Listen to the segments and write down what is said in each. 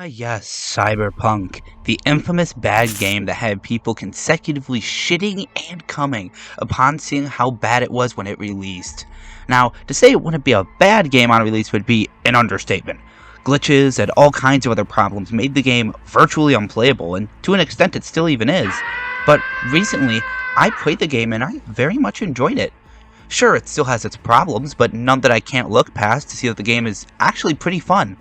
Yes, Cyberpunk, the infamous bad game that had people consecutively shitting and coming upon seeing how bad it was when it released. Now, to say it wouldn't be a bad game on release would be an understatement. Glitches and all kinds of other problems made the game virtually unplayable, and to an extent it still even is. But recently, I played the game and I very much enjoyed it. Sure, it still has its problems, but none that I can't look past to see that the game is actually pretty fun.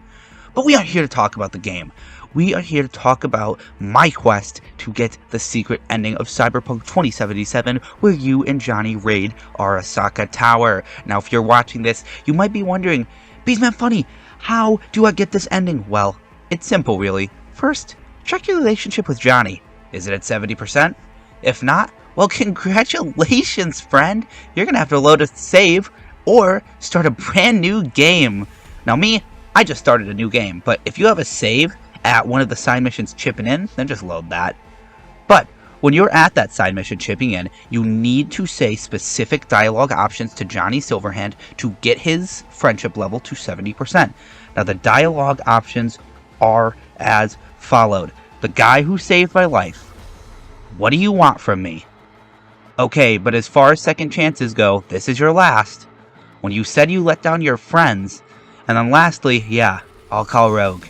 But we aren't here to talk about the game. We are here to talk about my quest to get the secret ending of Cyberpunk 2077, where you and Johnny raid Arasaka Tower. Now, if you're watching this, you might be wondering, Beavsmanfunny, how do I get this ending? Well, it's simple, really. First, check your relationship with Johnny. Is it at 70%? If not, well, congratulations, friend. You're gonna have to load a save or start a brand new game. Now, I just started a new game, but if you have a save at one of the side missions chipping in, then just load that. But when you're at that side mission chipping in, you need to say specific dialogue options to Johnny Silverhand to get his friendship level to 70%. Now, the dialogue options are as followed. The guy who saved my life. What do you want from me? Okay, but as far as second chances go, this is your last. When you said you let down your friends. And then lastly, yeah, I'll call Rogue.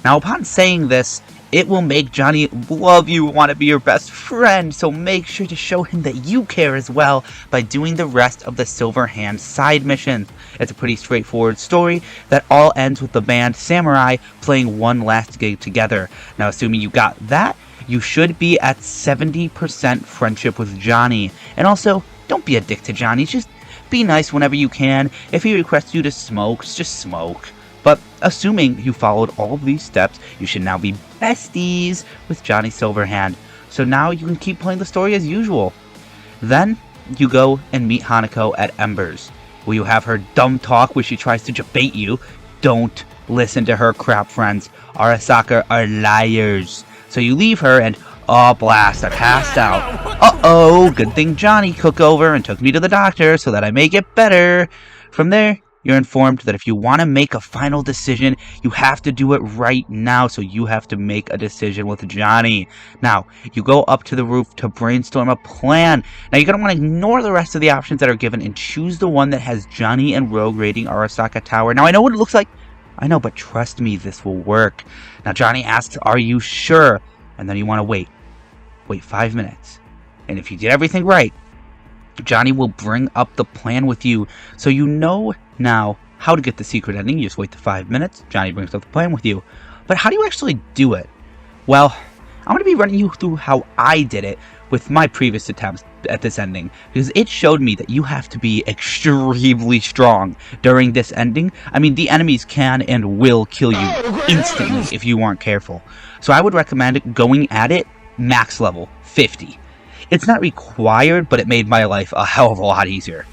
Now, upon saying this, it will make Johnny love you, want to be your best friend, so make sure to show him that you care as well by doing the rest of the Silverhand side missions. It's a pretty straightforward story that all ends with the band Samurai playing one last gig together. Now, assuming you got that, you should be at 70% friendship with Johnny. And also, don't be a dick to Johnny, just be nice whenever you can. If he requests you to smoke, just smoke. But assuming you followed all of these steps, you should now be besties with Johnny Silverhand. So now you can keep playing the story as usual. Then you go and meet Hanako at Embers, where you have her dumb talk where she tries to debate you. Don't listen to her crap, friends. Arasaka are liars. So you leave her and, oh blast, I passed out. Uh-oh, good thing Johnny took over and took me to the doctor so that I may get better. From there, you're informed that if you want to make a final decision, you have to do it right now, so you have to make a decision with Johnny. Now, you go up to the roof to brainstorm a plan. Now, you're going to want to ignore the rest of the options that are given and choose the one that has Johnny and Rogue raiding Arasaka Tower. Now, I know what it looks like. I know, but trust me, this will work. Now, Johnny asks, are you sure? And then you want to wait. Wait 5 minutes. And if you did everything right, Johnny will bring up the plan with you. So you know now how to get the secret ending. You just wait the 5 minutes. Johnny brings up the plan with you. But how do you actually do it? Well, I'm going to be running you through how I did it with my previous attempts at this ending, because it showed me that you have to be extremely strong during this ending. I mean, the enemies can and will kill you instantly if you aren't careful. So I would recommend going at it max level 50. It's not required, but it made my life a hell of a lot easier.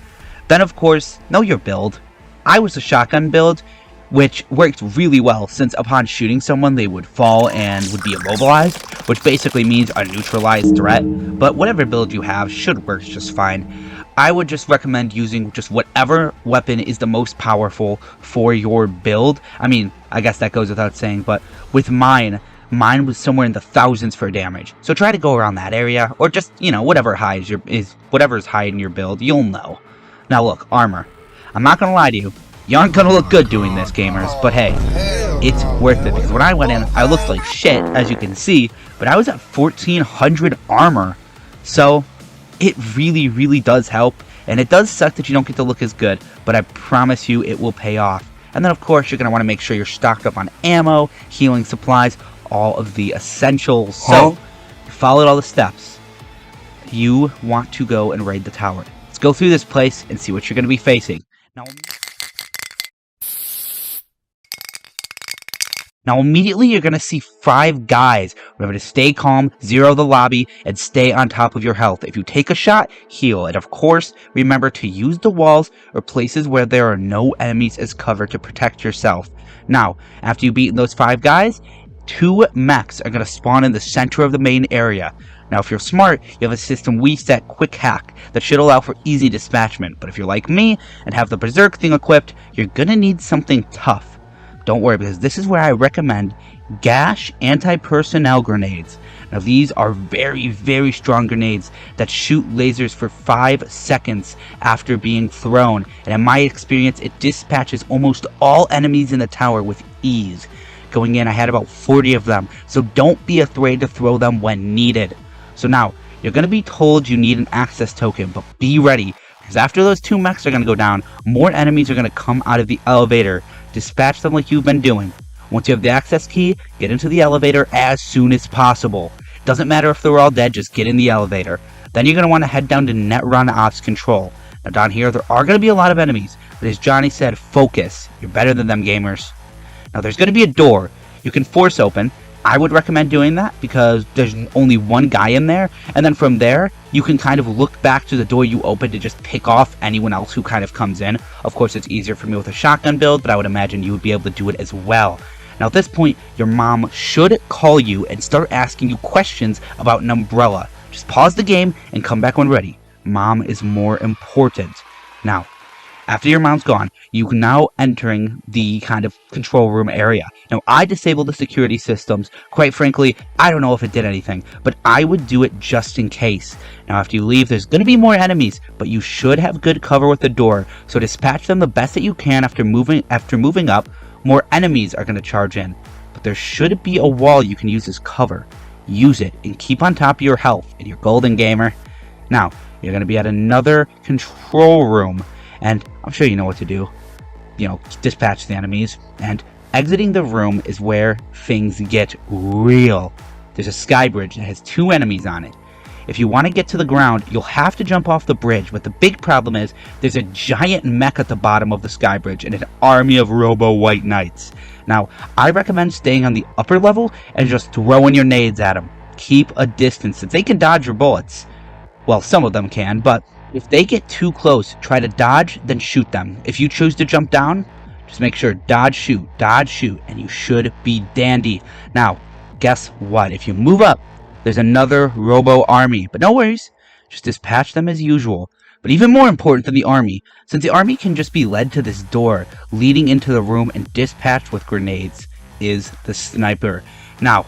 Then, of course, know your build. I was a shotgun build, which worked really well since upon shooting someone they would fall and would be immobilized, which basically means a neutralized threat, but whatever build you have should work just fine. I would just recommend using just whatever weapon is the most powerful for your build. I mean, I guess that goes without saying, but with mine was somewhere in the thousands for damage. So try to go around that area, or just, whatever is high in your build, you'll know. Now look, armor. I'm not gonna lie to you. You aren't gonna look good doing this, gamers, but hey, it's worth it, because when I went in, I looked like shit, as you can see, but I was at 1400 armor, so it really, really does help, and it does suck that you don't get to look as good, but I promise you it will pay off. And then, of course, you're gonna want to make sure you're stocked up on ammo, healing supplies, all of the essentials. So, you followed all the steps. You want to go and raid the tower. Let's go through this place and see what you're gonna be facing. Now, immediately you're going to see 5 guys. Remember to stay calm, zero the lobby, and stay on top of your health. If you take a shot, heal. And of course, remember to use the walls or places where there are no enemies as cover to protect yourself. Now, after you've beaten those 5 guys, 2 mechs are going to spawn in the center of the main area. Now, if you're smart, you have a system we set Quick Hack that should allow for easy dispatchment. But if you're like me and have the Berserk thing equipped, you're going to need something tough. Don't worry, because this is where I recommend Gash anti-personnel grenades. Now these are very, very strong grenades that shoot lasers for 5 seconds after being thrown, and in my experience it dispatches almost all enemies in the tower with ease. Going in, I had about 40 of them, so don't be afraid to throw them when needed. So now, you're going to be told you need an access token, but be ready, because after those 2 mechs are going to go down, more enemies are going to come out of the elevator. Dispatch them like you've been doing. Once you have the access key, get into the elevator as soon as possible. Doesn't matter if they're all dead, just get in the elevator. Then you're going to want to head down to Netrun Ops Control. Now down here, there are going to be a lot of enemies, but as Johnny said, focus. You're better than them, gamers. Now there's going to be a door you can force open. I would recommend doing that because there's only one guy in there, and then from there, you can kind of look back to the door you opened to just pick off anyone else who kind of comes in. Of course, it's easier for me with a shotgun build, but I would imagine you would be able to do it as well. Now at this point, your mom should call you and start asking you questions about an umbrella. Just pause the game and come back when ready. Mom is more important. Now, after your mom's gone, you can now entering the kind of control room area. Now, I disabled the security systems. Quite frankly, I don't know if it did anything, but I would do it just in case. Now, after you leave, there's going to be more enemies, but you should have good cover with the door, so dispatch them the best that you can after moving up. More enemies are going to charge in, but there should be a wall you can use as cover. Use it and keep on top of your health, and you're golden, gamer. Now, you're going to be at another control room, and I'm sure you know what to do. You know, dispatch the enemies, and exiting the room is where things get real. There's a sky bridge that has 2 enemies on it. If you want to get to the ground, you'll have to jump off the bridge, but the big problem is there's a giant mech at the bottom of the sky bridge and an army of Robo White Knights. Now, I recommend staying on the upper level and just throwing your nades at them. Keep a distance, since they can dodge your bullets. Well, some of them can, but if they get too close, try to dodge, then shoot them. If you choose to jump down, just make sure dodge, shoot, and you should be dandy. Now, guess what? If you move up, there's another Robo army, but no worries, just dispatch them as usual. But even more important than the army, since the army can just be led to this door leading into the room and dispatched with grenades, is the sniper. Now,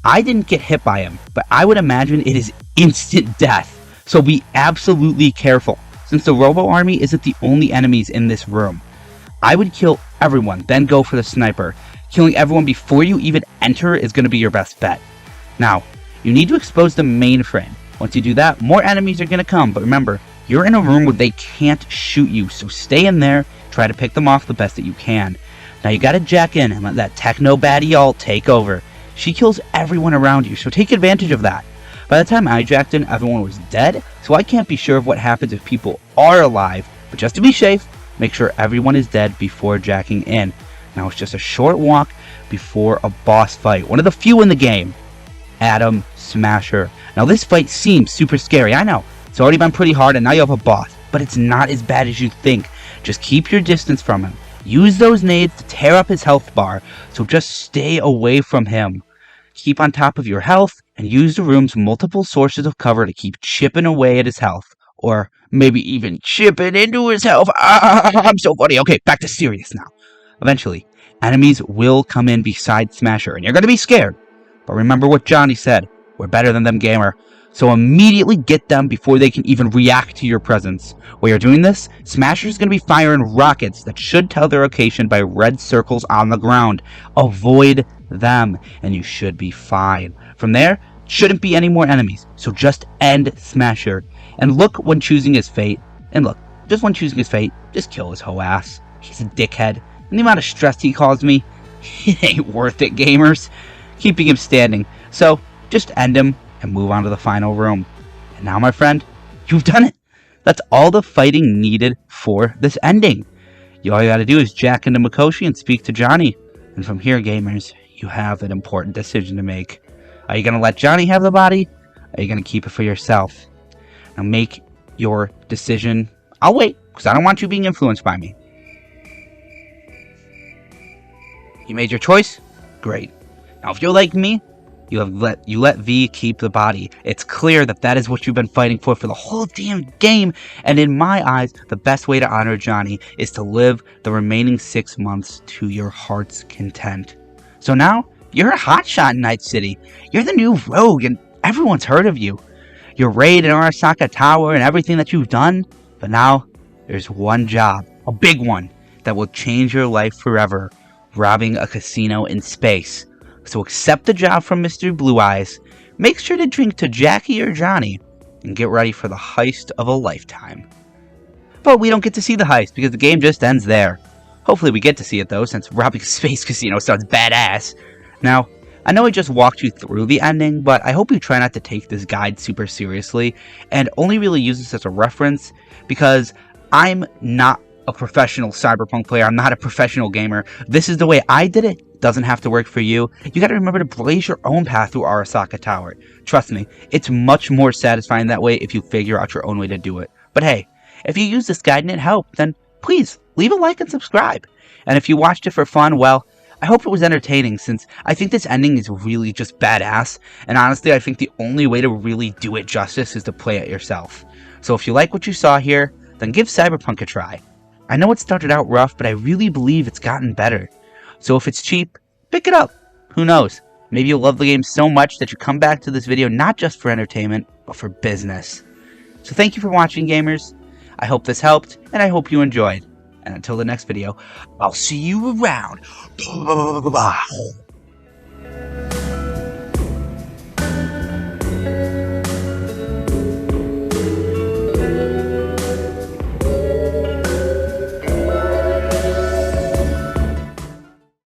I didn't get hit by him, but I would imagine it is instant death. So be absolutely careful, since the Robo army isn't the only enemies in this room. I would kill everyone, then go for the sniper. Killing everyone before you even enter is going to be your best bet. Now, you need to expose the mainframe. Once you do that, more enemies are going to come, but remember, you're in a room where they can't shoot you, so stay in there, try to pick them off the best that you can. Now you gotta jack in and let that techno baddie alt take over. She kills everyone around you, so take advantage of that. By the time I jacked in, everyone was dead, so I can't be sure of what happens if people are alive, but just to be safe, make sure everyone is dead before jacking in. Now it's just a short walk before a boss fight, one of the few in the game. Atom Smasher. Now this fight seems super scary, I know. It's already been pretty hard and now you have a boss, but it's not as bad as you think. Just keep your distance from him. Use those nades to tear up his health bar, so just stay away from him. Keep on top of your health and use the room's multiple sources of cover to keep chipping away at his health. Or maybe even chipping into his health. I'm so funny. Okay, back to serious now. Eventually, enemies will come in beside Smasher and you're going to be scared. But remember what Johnny said, we're better than them, gamer. So immediately get them before they can even react to your presence. While you're doing this, Smasher's going to be firing rockets that should tell their location by red circles on the ground. Avoid them, and you should be fine. From there, shouldn't be any more enemies, so just end Smasher. And look when choosing his fate, just kill his whole ass. He's a dickhead, and the amount of stress he caused me, it ain't worth it, gamers. Keeping him standing, so just end him and move on to the final room. And now, my friend, you've done it. That's all the fighting needed for this ending. All you gotta do is jack into Mikoshi and speak to Johnny. And from here, gamers, you have an important decision to make. Are you gonna let Johnny have the body? Or are you gonna keep it for yourself? Now make your decision. I'll wait, because I don't want you being influenced by me. You made your choice? Great. Now, if you're like me, you let V keep the body. It's clear that that is what you've been fighting for the whole damn game. And in my eyes, the best way to honor Johnny is to live the remaining 6 months to your heart's content. So now, You're a hotshot in Night City. You're the new rogue and everyone's heard of you. Your raid in Arasaka Tower and everything that you've done. But now, there's one job, a big one, that will change your life forever. Robbing a casino in space. So accept the job from Mr. Blue Eyes. Make sure to drink to Jackie or Johnny. And get ready for the heist of a lifetime. But we don't get to see the heist because the game just ends there. Hopefully we get to see it though, since robbing a space casino sounds badass. Now, I know I just walked you through the ending, but I hope you try not to take this guide super seriously and only really use this as a reference because I'm not a professional Cyberpunk player. I'm not a professional gamer. This is the way I did it. Doesn't have to work for you. You gotta remember to blaze your own path through Arasaka Tower. Trust me, it's much more satisfying that way if you figure out your own way to do it. But hey, if you use this guide and it helped, then please leave a like and subscribe. And if you watched it for fun, well, I hope it was entertaining since I think this ending is really just badass. And honestly, I think the only way to really do it justice is to play it yourself. So if you like what you saw here, then give Cyberpunk a try. I know it started out rough, but I really believe it's gotten better. So if it's cheap, pick it up. Who knows? Maybe you'll love the game so much that you come back to this video not just for entertainment, but for business. So thank you for watching, gamers. I hope this helped, and I hope you enjoyed. And until the next video, I'll see you around. Bye.